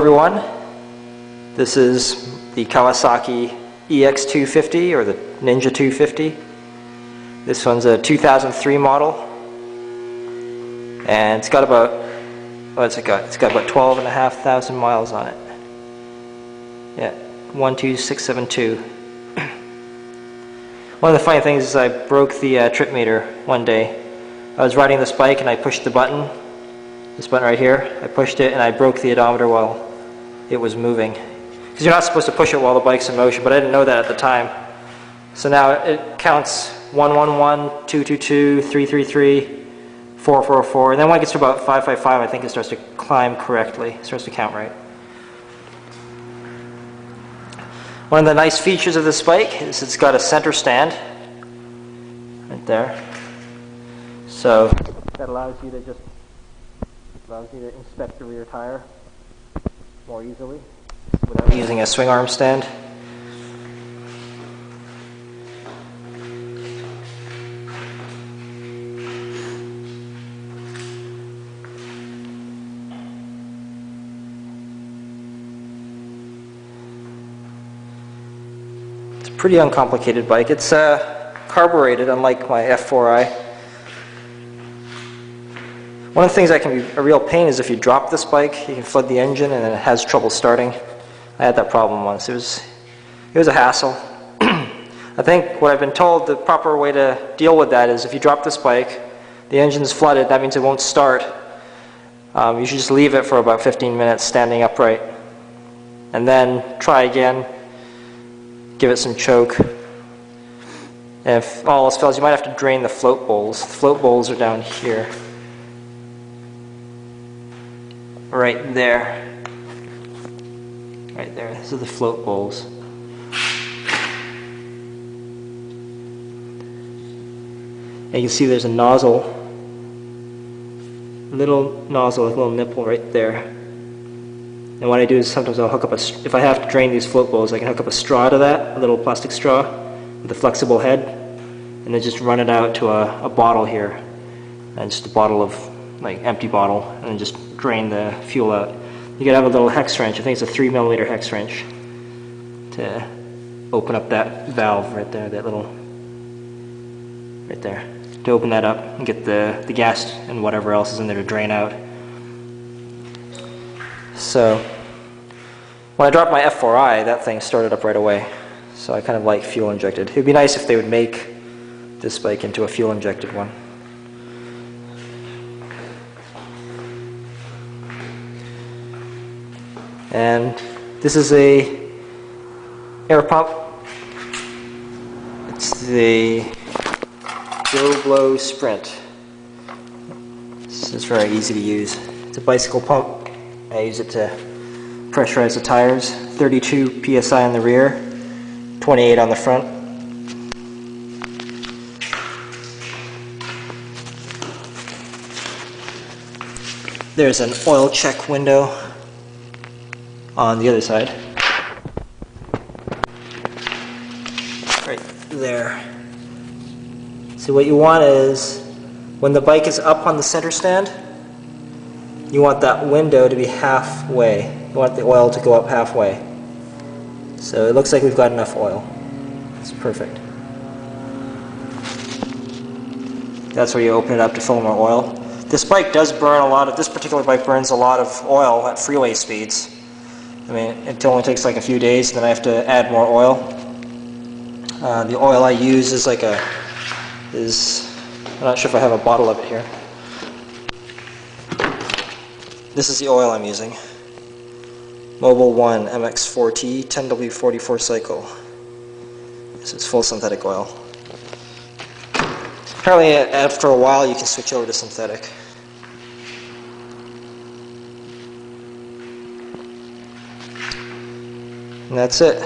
everyone, this is the Kawasaki EX250 or the Ninja 250. This one's a 2003 model, and it's got about It's got about 12,500 miles on it. Yeah, 12672. One of the funny things is I broke the trip meter one day. I was riding this bike and I pushed the button, this button right here. I pushed it and I broke the odometer while it was moving. Because you're not supposed to push it while the bike's in motion, but I didn't know that at the time. So now it counts 111, 222, 333, 444, and then when it gets to about 555, I think it starts to climb correctly. It starts to count right. One of the nice features of this bike is it's got a center stand right there. So that allows you to inspect the rear tire more easily without using a swing arm stand. It's a pretty uncomplicated bike. It's carbureted, unlike my F4i. One of the things that can be a real pain is if you drop this bike, you can flood the engine and then it has trouble starting. I had that problem once. It was a hassle. I think what I've been told, the proper way to deal with that is if you drop this bike, the engine's flooded, that means it won't start. You should just leave it for about 15 minutes standing upright and then try again, give it some choke. And if all else fails, you might have to drain the float bowls. The float bowls are down here. Right there. Right there. These are the float bowls. And you can see there's a nozzle. Little nozzle, a little nipple right there. And what I do is sometimes I'll hook up if I have to drain these float bowls, I can hook up a straw to that, a little plastic straw with a flexible head, and then just run it out to a bottle here. And just a bottle of, empty bottle, and then just drain the fuel out. You could have a little hex wrench, I think it's a 3mm hex wrench, to open up that valve right there, that little, right there, to open that up and get the gas and whatever else is in there to drain out. So, when I dropped my F4i, that thing started up right away, so I kind of like fuel injected. It would be nice if they would make this bike into a fuel injected one. And this is a air pump. It's the Joe Blow Sprint. This is very easy to use. It's a bicycle pump. I use it to pressurize the tires. 32 psi on the rear, 28 on the front. There's an oil check window on the other side. Right there. So what you want is, when the bike is up on the center stand, you want that window to be halfway. You want the oil to go up halfway. So it looks like we've got enough oil. It's perfect. That's where you open it up to fill more oil. This bike does burn this particular bike burns a lot of oil at freeway speeds. I mean, it only takes like a few days, and then I have to add more oil. The oil I use is I'm not sure if I have a bottle of it here. This is the oil I'm using. Mobil 1 MX4T 10W44 cycle. So it's full synthetic oil. Apparently after a while you can switch over to synthetic. And that's it.